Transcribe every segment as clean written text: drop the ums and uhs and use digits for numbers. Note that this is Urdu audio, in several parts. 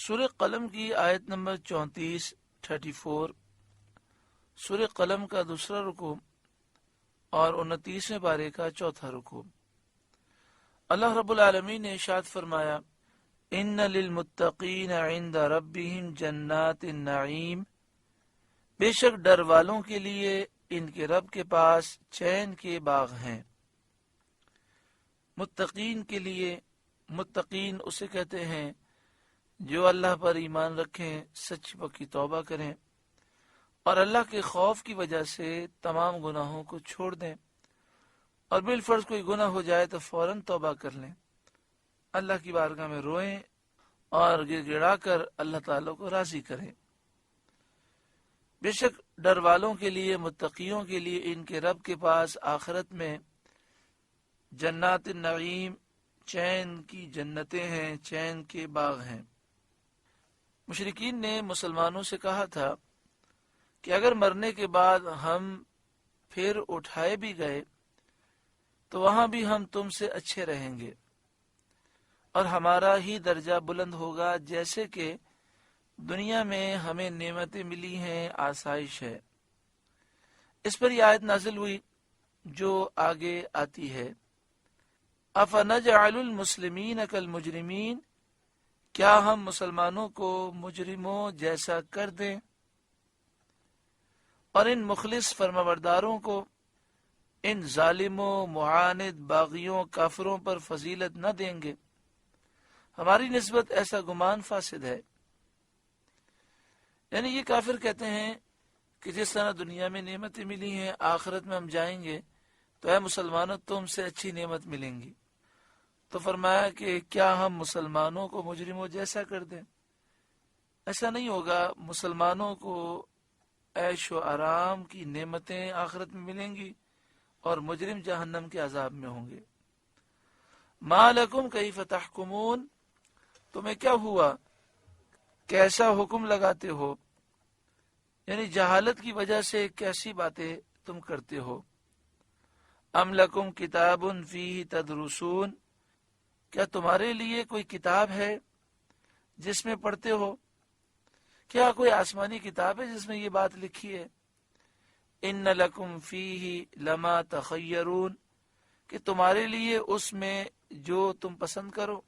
سورہ قلم کی آیت نمبر 34 سورہ قلم کا دوسرا رکوع اور 29ویں پارے کا چوتھا رکوع۔ اللہ رب العالمین نے ارشاد فرمایا، ان للمتقین عند ربہم جنات النعیم، بے شک ڈر والوں کے لیے ان کے رب کے پاس چین کے باغ ہیں۔ متقین کے لیے، متقین اسے کہتے ہیں جو اللہ پر ایمان رکھیں، سچ پکی توبہ کریں اور اللہ کے خوف کی وجہ سے تمام گناہوں کو چھوڑ دیں، اور بالفرض کوئی گناہ ہو جائے تو فوراً توبہ کر لیں، اللہ کی بارگاہ میں روئیں اور گر گڑا کر اللہ تعالیٰ کو راضی کریں۔ بے شک ڈر والوں کے لیے، متقیوں کے لیے ان کے رب کے پاس آخرت میں جنات النعیم، چین کی جنتیں ہیں، چین کے باغ ہیں۔ مشرکین نے مسلمانوں سے کہا تھا کہ اگر مرنے کے بعد ہم پھر اٹھائے بھی گئے تو وہاں بھی ہم تم سے اچھے رہیں گے اور ہمارا ہی درجہ بلند ہوگا، جیسے کہ دنیا میں ہمیں نعمتیں ملی ہیں، آسائش ہے۔ اس پر یہ آیت نازل ہوئی جو آگے آتی ہے، أَفَنَجْعَلُ الْمُسْلِمِينَ كَالْمُجْرِمِينَ، کیا ہم مسلمانوں کو مجرموں جیسا کر دیں اور ان مخلص فرمانبرداروں کو، ان ظالموں، معاند، باغیوں، کافروں پر فضیلت نہ دیں گے؟ ہماری نسبت ایسا گمان فاسد ہے۔ یعنی یہ کافر کہتے ہیں کہ جس طرح دنیا میں نعمتیں ملی ہیں، آخرت میں ہم جائیں گے تو اے مسلمانوں تم سے اچھی نعمت ملیں گی۔ تو فرمایا کہ کیا ہم مسلمانوں کو مجرموں جیسا کر دیں؟ ایسا نہیں ہوگا، مسلمانوں کو عیش و آرام کی نعمتیں آخرت میں ملیں گی اور مجرم جہنم کے عذاب میں ہوں گے۔ ما لکم کیف تحکمون، تمہیں کیا ہوا، کیسا حکم لگاتے ہو؟ یعنی جہالت کی وجہ سے کیسی باتیں تم کرتے ہو۔ ام لکم کتاب فیہ تدرسون، کیا تمہارے لیے کوئی کتاب ہے جس میں پڑھتے ہو؟ کیا کوئی آسمانی کتاب ہے جس میں یہ بات لکھی ہے؟ ان لکم فیہ لما تخیرون، کہ تمہارے لیے اس میں جو تم پسند کرو۔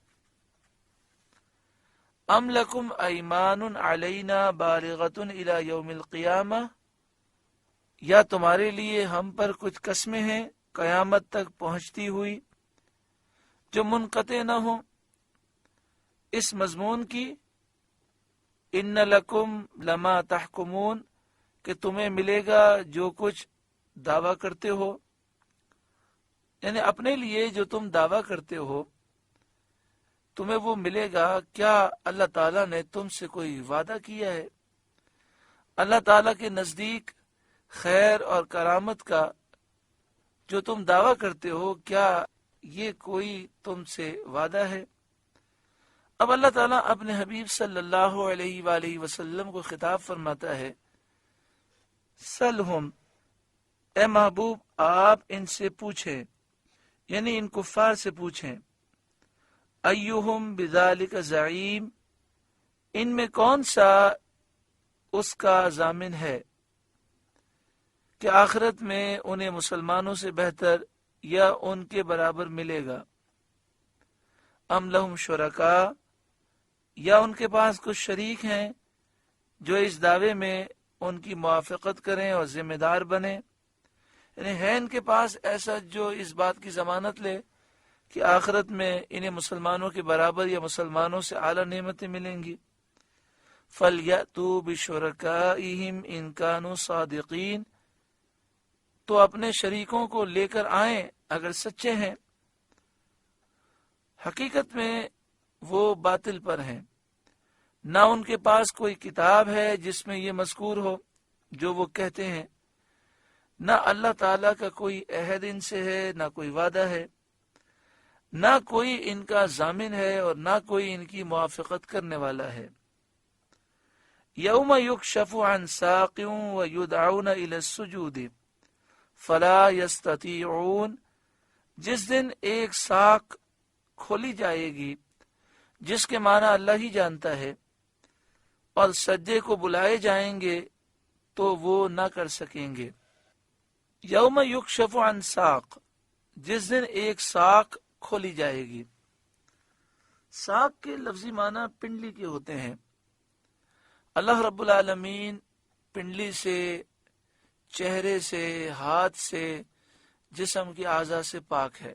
ام لکم ایمان علینا بالغۃ الی یوم القیامہ، یا تمہارے لیے ہم پر کچھ قسمیں ہیں قیامت تک پہنچتی ہوئی جو منقطع نہ ہوں اس مضمون کی، ان لکم لما تحکمون، کہ تمہیں ملے گا جو کچھ دعویٰ کرتے ہو، یعنی اپنے لیے جو تم دعویٰ کرتے ہو تمہیں وہ ملے گا۔ کیا اللہ تعالیٰ نے تم سے کوئی وعدہ کیا ہے؟ اللہ تعالیٰ کے نزدیک خیر اور کرامت کا جو تم دعویٰ کرتے ہو، کیا یہ کوئی تم سے وعدہ ہے؟ اب اللہ تعالیٰ اپنے حبیب صلی اللہ علیہ وآلہ وسلم کو خطاب فرماتا ہے، سلہم، اے محبوب آپ ان سے پوچھیں، یعنی ان کفار سے پوچھیں، ایہم بذالک زعیم، ان میں کون سا اس کا ضامن ہے کہ آخرت میں انہیں مسلمانوں سے بہتر یا ان کے برابر ملے گا؟ ام لہم شرکاء، یا ان کے پاس کچھ شریک ہیں جو اس دعوے میں ان کی موافقت کریں اور ذمہ دار بنیں، یعنی ہے ان کے پاس ایسا جو اس بات کی ضمانت لے کہ آخرت میں انہیں مسلمانوں کے برابر یا مسلمانوں سے اعلیٰ نعمتیں ملیں گی۔ فَلْيَأْتُوا بِشُرَكَائِهِمْ إِنْ كَانُوا صَادِقِينَ، تو اپنے شریکوں کو لے کر آئیں اگر سچے ہیں۔ حقیقت میں وہ باطل پر ہیں، نہ ان کے پاس کوئی کتاب ہے جس میں یہ مذکور ہو جو وہ کہتے ہیں، نہ اللہ تعالیٰ کا کوئی عہد ان سے ہے، نہ کوئی وعدہ ہے، نہ کوئی ان کا ضامن ہے اور نہ کوئی ان کی موافقت کرنے والا ہے۔ یوم یکشف عن ساق ویدعون الی السجود فلا یستطیعون، جس دن ایک ساق کھولی جائے گی جس کے معنی اللہ ہی جانتا ہے، اور سجدے کو بلائے جائیں گے تو وہ نہ کر سکیں گے۔ یوم یکشف عن ساق، جس دن ایک ساق کھولی جائے گی۔ ساق کے لفظی معنی پنڈلی کے ہوتے ہیں۔ اللہ رب العالمین پنڈلی سے، چہرے سے، ہاتھ سے، جسم کے اعضاء سے پاک ہے۔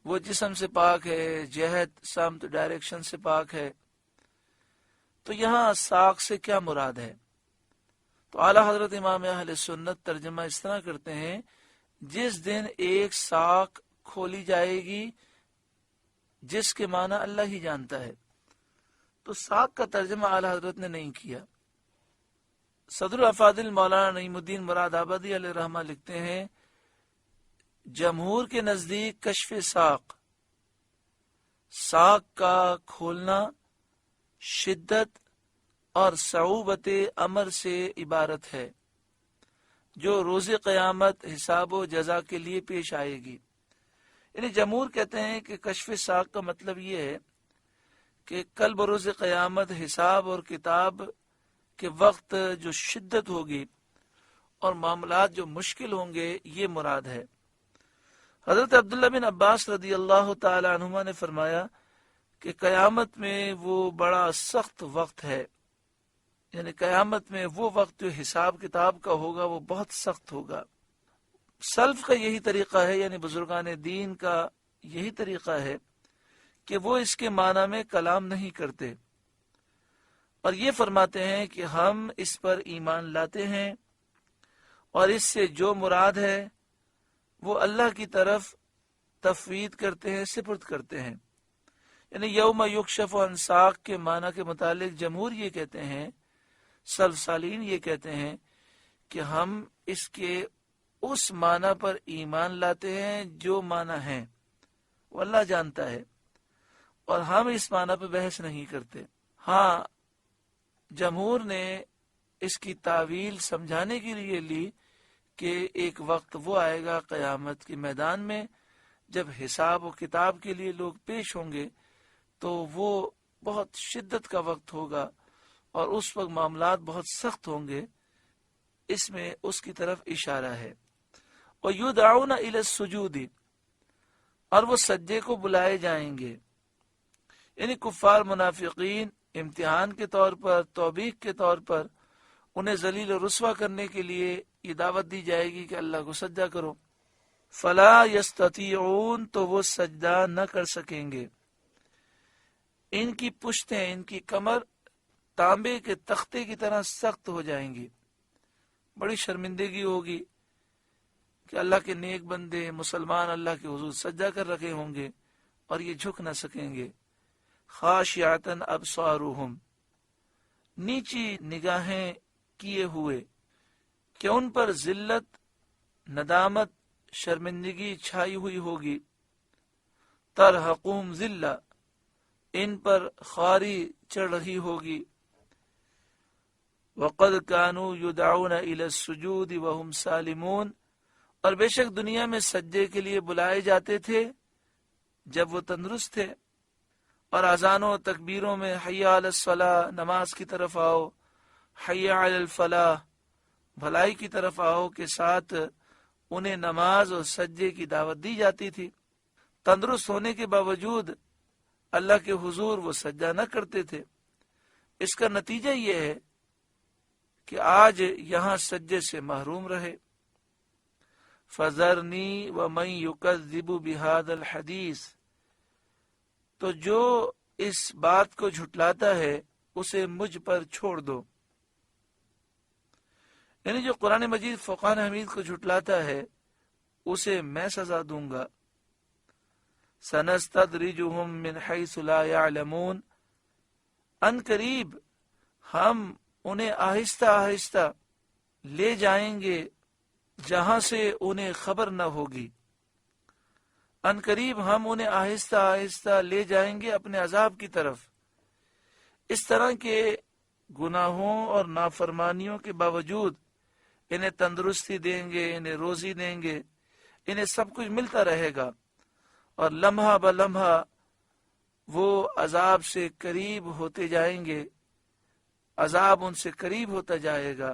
وہ جسم سے پاک ہے، جہت، سمت، ڈائریکشن سے پاک ہے۔ تو یہاں ساق سے کیا مراد ہے؟ تو اعلی حضرت امام اہل سنت ترجمہ اس طرح کرتے ہیں، جس دن ایک ساق کھولی جائے گی، جس کے معنی اللہ ہی جانتا ہے۔ تو ساق کا ترجمہ اعلی حضرت نے نہیں کیا۔ صدر الافاضل مولانا نعیم الدین مراد آبادی علیہ رحمہ لکھتے ہیں، جمہور کے نزدیک کشف ساق، ساق کا کھولنا، شدت اور صعوبت امر سے عبارت ہے، جو روز قیامت حساب و جزا کے لیے پیش آئے گی۔ یعنی جمہور کہتے ہیں کہ کشف ساق کا مطلب یہ ہے کہ کل بروز قیامت حساب اور کتاب کے وقت جو شدت ہوگی اور معاملات جو مشکل ہوں گے، یہ مراد ہے۔ حضرت عبداللہ بن عباس رضی اللہ تعالی عنہما نے فرمایا کہ قیامت میں وہ بڑا سخت وقت ہے، یعنی قیامت میں وہ وقت جو حساب کتاب کا ہوگا وہ بہت سخت ہوگا۔ سلف کا یہی طریقہ ہے، یعنی بزرگان دین کا یہی طریقہ ہے کہ وہ اس کے معنی میں کلام نہیں کرتے، اور یہ فرماتے ہیں کہ ہم اس پر ایمان لاتے ہیں اور اس سے جو مراد ہے وہ اللہ کی طرف تفویض کرتے ہیں، سپرد کرتے ہیں۔ یعنی یوم یکشف عن ساق کے معنی کے متعلق جمہور یہ کہتے ہیں، سلف صالحین یہ کہتے ہیں کہ ہم اس کے اس معنی پر ایمان لاتے ہیں جو معنی ہیں وہ اللہ جانتا ہے، اور ہم اس معنی پہ بحث نہیں کرتے۔ ہاں، جمہور نے اس کی تعویل سمجھانے کے لیے لی کہ ایک وقت وہ آئے گا قیامت کے میدان میں جب حساب و کتاب کے لیے لوگ پیش ہوں گے، تو وہ بہت شدت کا وقت ہوگا اور اس وقت معاملات بہت سخت ہوں گے۔ اس میں اس کی طرف اشارہ ہے۔ وَيُدْعَوْنَ إِلَى السُّجُودِ، اور وہ سجدے کو بلائے جائیں گے۔ یعنی کفار منافقین امتحان کے طور پر، توبیخ کے طور پر انہیں ذلیل و رسوا کرنے کے لیے یہ دعوت دی جائے گی کہ اللہ کو سجدہ کرو۔ فَلَا يَسْتَطِيعُونَ، تو وہ سجدہ نہ کر سکیں گے۔ ان کی پشتیں، ان کی کمر تانبے کے تختے کی طرح سخت ہو جائیں گی۔ بڑی شرمندگی ہوگی کہ اللہ کے نیک بندے مسلمان اللہ کے حضور سجدہ کر رکھے ہوں گے اور یہ جھک نہ سکیں گے۔ خاشعۃ ابصارہم، نیچی نگاہیں کیے ہوئے کہ ان پر ذلت، ندامت، شرمندگی چھائی ہوئی ہوگی۔ ترہقہم ذلہ، ان پر خواری چڑھ رہی ہوگی۔ وَقَدْ كَانُوا يُدْعَوْنَ إِلَى السُّجُودِ وَهُمْ سَالِمُونَ، اور بے شک دنیا میں سجدے کے لیے بلائے جاتے تھے جب وہ تندرست تھے، اور اذانوں و تکبیروں میں حی علی الصلاۃ، نماز کی طرف آؤ، حی علی الفلاح، بھلائی کی طرف آؤ کے ساتھ انہیں نماز اور سجدے کی دعوت دی جاتی تھی۔ تندرست ہونے کے باوجود اللہ کے حضور وہ سجدہ نہ کرتے تھے۔ اس کا نتیجہ یہ ہے کہ آج یہاں سجدے سے محروم رہے۔ فَذَرْنِي وَمَنْ يُكَذِّبُ بِهَذَا الْحَدِيثِ، تو جو اس بات کو جھٹلاتا ہے اسے مجھ پر چھوڑ دو۔ یعنی جو قرآن مجید فقان حمید کو جھٹلاتا ہے اسے میں سزا دوں گا۔ سَنَسْتَدْرِجُهُمْ مِنْ حَيْثُ لَا يَعْلَمُونَ، ان قریب ہم انہیں آہستہ آہستہ لے جائیں گے جہاں سے انہیں خبر نہ ہوگی۔ ان قریب ہم انہیں آہستہ آہستہ لے جائیں گے اپنے عذاب کی طرف۔ اس طرح کے گناہوں اور نافرمانیوں کے باوجود انہیں تندرستی دیں گے، انہیں روزی دیں گے، انہیں سب کچھ ملتا رہے گا، اور لمحہ بلمحہ وہ عذاب سے قریب ہوتے جائیں گے عذاب ان سے قریب ہوتا جائے گا